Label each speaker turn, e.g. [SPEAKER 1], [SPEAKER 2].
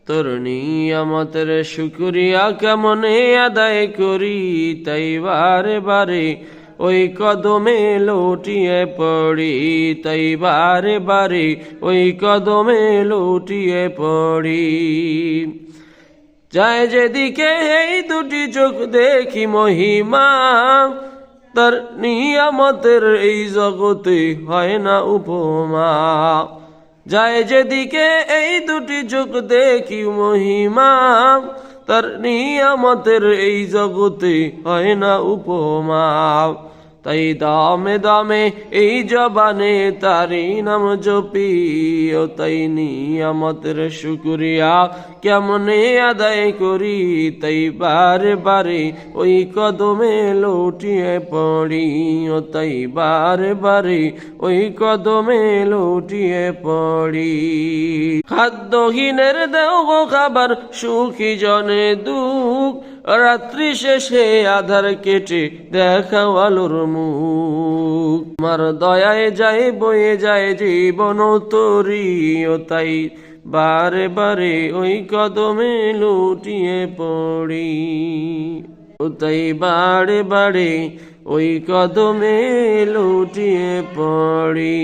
[SPEAKER 1] তোর নিয়ামতের শুকরিয়া কেমনে আদায় করি, তাই বারে বারে ওই কদমে লুটিয়ে পড়ি, তাই বারে বারে ওই কদমে লুটিয়ে পড়ি। যায় যেদিকে এই দুটি চোখ দেখি মহিমা, তার নিয়ামতের এই জগতে হয় না উপমা। যায় যেদিকে এই দুটি চোখ দেখি মহিমা, তার নিয়ামতের এই জগতে হয় না উপমা। তাই দামে দামে এই জবানে তারি নাম জপি, ও তাই নিয়ামতের শুকরিয়া কেমনে আদায় করি, তাই বারে বারে ওই কদমে লুটিয়ে পড়ি, ও তাই বারে বারে ওই কদমে লুটিয়ে পড়ি। খাদ্যহীনের দেও গো খাবার, সুখী জনে দুঃখ, রাত্রি শেষে আধার কেটে দেখাও আলোর মুখ। আমার দয়ায় যায় বয়ে যায় জীবন তরি, ও তাই বারে বারে ওই কদমে লুটিয়ে পড়ি, ও তাই বারে বারে ওই কদমে লুটিয়ে পড়ি।